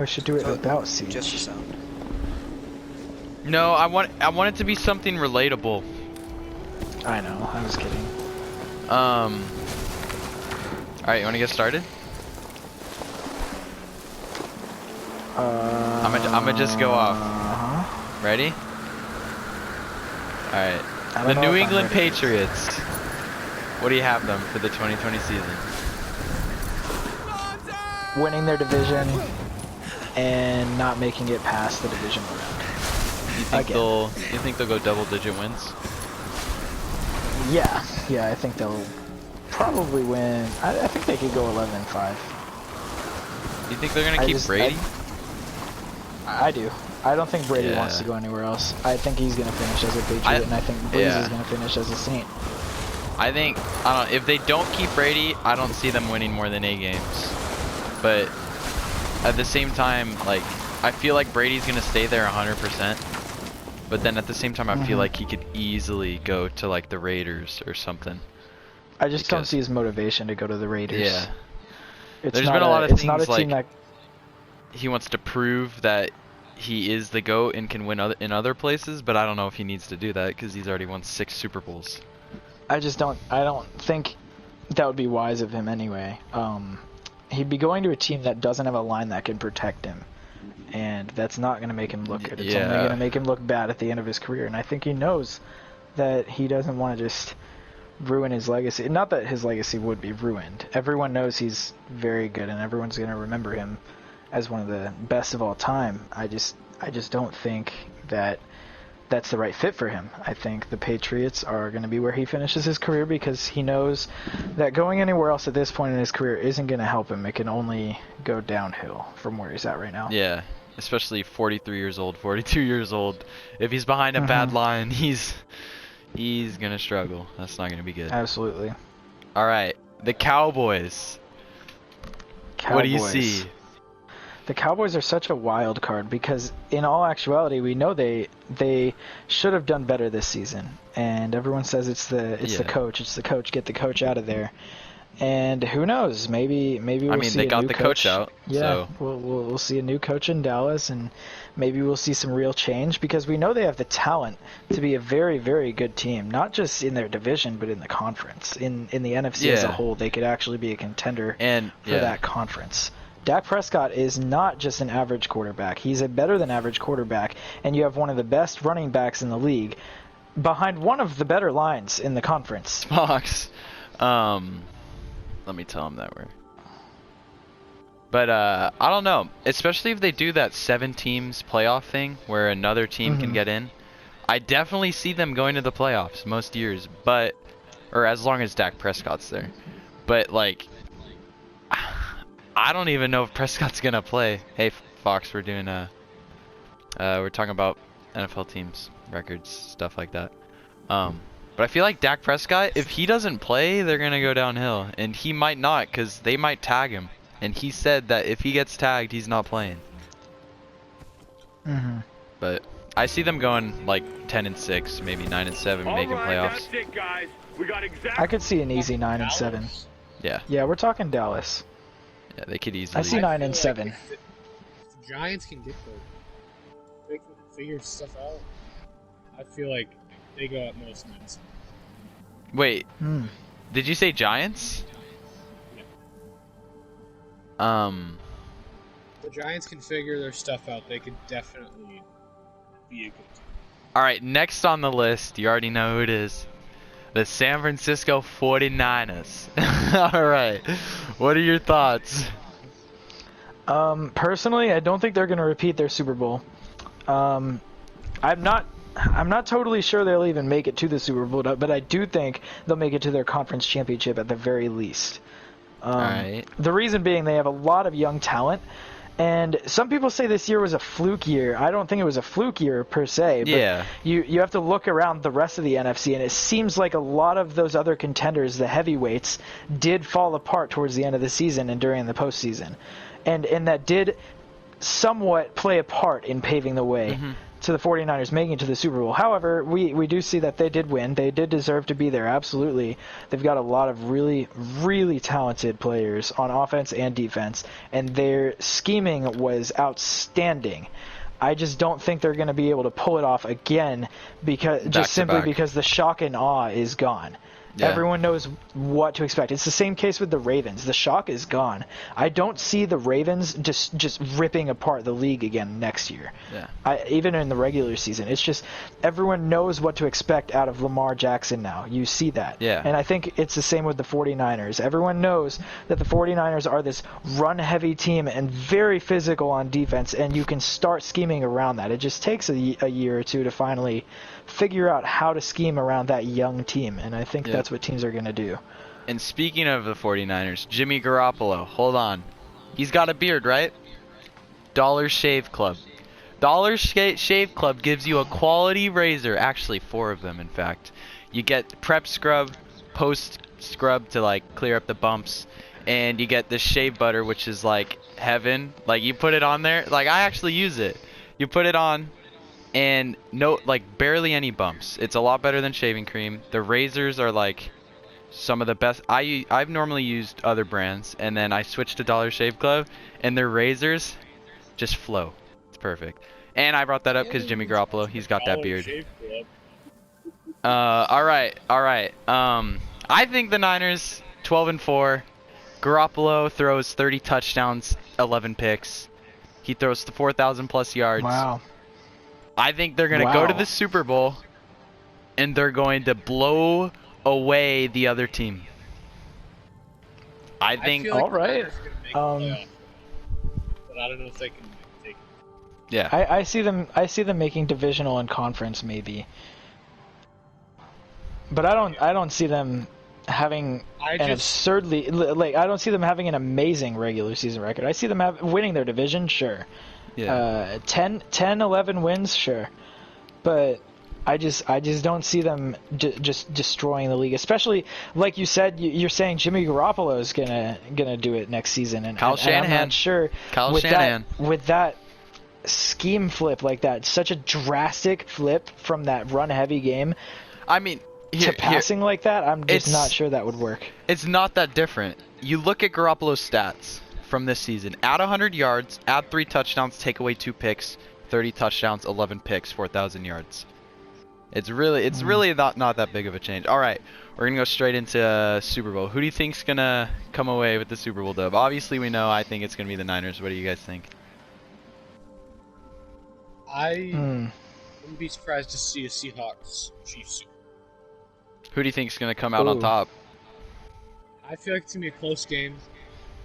I should do it without Siege. Just the sound. No, I want it to be something relatable. I know, I was kidding. Alright, you wanna get started? I'm gonna just go off. Ready? Alright. The New England Patriots. What do you have them for the 2020 season? Winning their division and not making it past the division round. You think they'll go double-digit wins? Yeah, I think they'll probably win. I think they could go 11-5. You think they're gonna keep Brady? I do. I don't think Brady wants to go anywhere else. I think he's gonna finish as a Patriot, and I think Breeze is gonna finish as a Saint. I don't know, if they don't keep Brady, I don't see them winning more than 8 games. But at the same time, like, I feel like Brady's gonna stay there 100%. But then at the same time, I feel like he could easily go to like the Raiders or something. I just don't see his motivation to go to the Raiders. Yeah. There's been a lot of things like he wants to prove that he is the GOAT and can win in other places, but I don't know if he needs to do that because he's already won 6 Super Bowls. I don't think that would be wise of him anyway. He'd be going to a team that doesn't have a line that can protect him. And that's not going to make him look good. It's only going to make him look bad at the end of his career. And I think he knows that he doesn't want to just ruin his legacy. Not that his legacy would be ruined. Everyone knows he's very good, and everyone's going to remember him as one of the best of all time. I just don't think that that's the right fit for him. I think the Patriots are going to be where he finishes his career because he knows that going anywhere else at this point in his career isn't going to help him. It can only go downhill from where he's at right now. Yeah. Especially 43 years old, 42 years old. If he's behind a bad line, he's gonna struggle. That's not gonna be good. Absolutely. All right, the Cowboys. What do you see? The Cowboys are such a wild card because, in all actuality, we know they should have done better this season, and everyone says it's the coach. It's the coach. Get the coach out of there. And who knows? Maybe we'll see they a got new the coach out. Yeah, so. we'll see a new coach in Dallas, and maybe we'll see some real change because we know they have the talent to be a very, very good team. Not just in their division, but in the conference. In the NFC as a whole, they could actually be a contender for that conference. Dak Prescott is not just an average quarterback. He's a better than average quarterback, and you have one of the best running backs in the league behind one of the better lines in the conference. Fox. Let me tell him that we're. But I don't know, especially if they do that 7 teams playoff thing where another team can get in. I definitely see them going to the playoffs most years, or as long as Dak Prescott's there. But like, I don't even know if Prescott's gonna play. Hey Fox, we're doing we're talking about NFL teams, records, stuff like that. But I feel like Dak Prescott, if he doesn't play, they're going to go downhill. And he might not, because they might tag him. And he said that if he gets tagged, he's not playing. But I see them going like 10-6, maybe 9-7, making playoffs. That's it, guys. We got I could see an easy 9-7. Yeah. Yeah, we're talking Dallas. Yeah, they could easily. I see 9-7. Like if the Giants can get they can figure stuff out. I feel like they go at most 9-7. Wait, did you say Giants? Yeah. The Giants can figure their stuff out. They could definitely be a good team. All right, next on the list, you already know who it is. The San Francisco 49ers. All right, what are your thoughts? Personally, I don't think they're going to repeat their Super Bowl. I'm not totally sure they'll even make it to the Super Bowl, but I do think they'll make it to their conference championship at the very least. Alright. The reason being they have a lot of young talent, and some people say this year was a fluke year. I don't think it was a fluke year per se, but you have to look around the rest of the NFC, and it seems like a lot of those other contenders, the heavyweights, did fall apart towards the end of the season and during the postseason. And that did somewhat play a part in paving the way to the 49ers making it to the Super Bowl. However, we do see that they did win. They did deserve to be there, absolutely. They've got a lot of really, really talented players on offense and defense, and their scheming was outstanding. I just don't think they're going to be able to pull it off again because because the shock and awe is gone. Yeah. Everyone knows what to expect. It's the same case with the Ravens. The shock is gone. I don't see the Ravens just ripping apart the league again next year. Yeah. Even in the regular season. It's just everyone knows what to expect out of Lamar Jackson now. You see that. Yeah. And I think it's the same with the 49ers. Everyone knows that the 49ers are this run-heavy team and very physical on defense, and you can start scheming around that. It just takes a year or two to finally figure out how to scheme around that young team, and I think that's what teams are going to do. And speaking of the 49ers, Jimmy Garoppolo, hold on. He's got a beard, right? Dollar Shave Club. Dollar Shave Club gives you a quality razor, actually 4 of them in fact. You get prep scrub, post scrub to like clear up the bumps, and you get this shave butter, which is like heaven. Like you put it on there, like I actually use it. You put it on, and barely any bumps. It's a lot better than shaving cream. The razors are like some of the best. I've normally used other brands, and then I switched to Dollar Shave Club, and their razors just flow. It's perfect. And I brought that up because Jimmy Garoppolo, he's got that beard. All right. I think the Niners 12-4. Garoppolo throws 30 touchdowns, 11 picks. He throws to 4,000 plus yards. Wow. I think they're going to go to the Super Bowl, and they're going to blow away the other team. I think. Like all right. But I don't know if they can take it. Yeah. I see them making divisional and conference maybe. But I don't see them having I don't see them having an amazing regular season record. I see them winning their division, sure. Yeah. 10, 11 wins, sure. But I just don't see them just destroying the league. Especially like you said, you're saying Jimmy Garoppolo is gonna do it next season, and Kyle Shanahan. I'm not sure with that scheme flip like that, such a drastic flip from that run heavy game. I mean. To passing like that, I'm just not sure that would work. It's not that different. You look at Garoppolo's stats from this season. Add 100 yards, add 3 touchdowns, take away 2 picks, 30 touchdowns, 11 picks, 4,000 yards. It's really not that big of a change. All right, we're going to go straight into Super Bowl. Who do you think's going to come away with the Super Bowl dub? Obviously, we know I think it's going to be the Niners. What do you guys think? I wouldn't be surprised to see a Seahawks-Chiefs. Who do you think is going to come out on top? I feel like it's going to be a close game,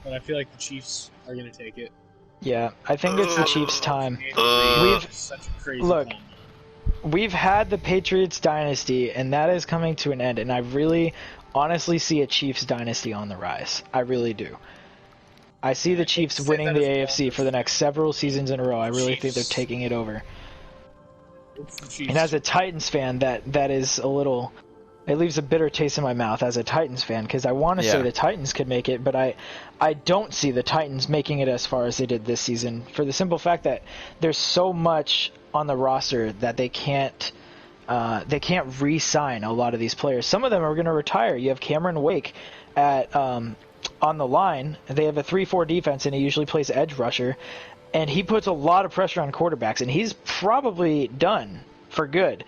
but I feel like the Chiefs are going to take it. Yeah, I think it's the Chiefs' time. We've had the Patriots dynasty, and that is coming to an end, and I really honestly see a Chiefs dynasty on the rise. I really do. I see the Chiefs winning the AFC for the next several seasons in a row. I really think they're taking it over. And as a Titans fan, that is a little... It leaves a bitter taste in my mouth as a Titans fan, because I want to say the Titans could make it, but I don't see the Titans making it as far as they did this season, for the simple fact that there's so much on the roster that they can't re-sign a lot of these players. Some of them are going to retire. You have Cameron Wake on the line. They have a 3-4 defense, and he usually plays edge rusher, and he puts a lot of pressure on quarterbacks, and he's probably done for good.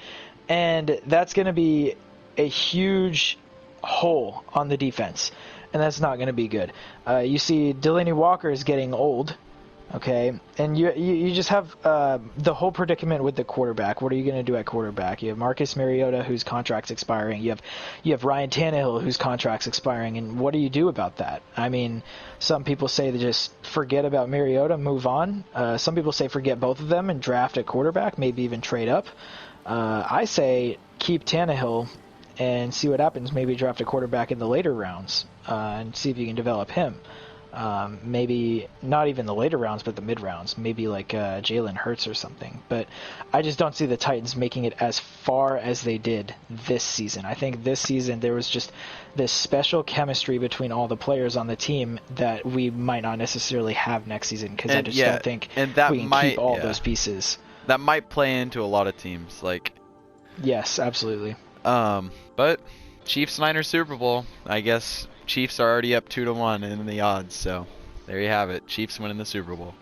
And that's going to be a huge hole on the defense, and that's not going to be good. You see Delaney Walker is getting old, okay, and you just have the whole predicament with the quarterback. What are you going to do at quarterback? You have Marcus Mariota, whose contract's expiring. You have Ryan Tannehill, whose contract's expiring, and what do you do about that? I mean, some people say to just forget about Mariota, move on. Some people say forget both of them and draft a quarterback, maybe even trade up. I say keep Tannehill and see what happens. Maybe draft a quarterback in the later rounds and see if you can develop him. Maybe not even the later rounds, but the mid rounds. Maybe like Jalen Hurts or something. But I just don't see the Titans making it as far as they did this season. I think this season there was just this special chemistry between all the players on the team that we might not necessarily have next season, because I just don't think we can keep all those pieces. that might play into a lot of teams. Like, yes, absolutely. But Chiefs Niners Super Bowl. I guess Chiefs are already up 2-1 in the odds. So there you have it. Chiefs winning the Super Bowl.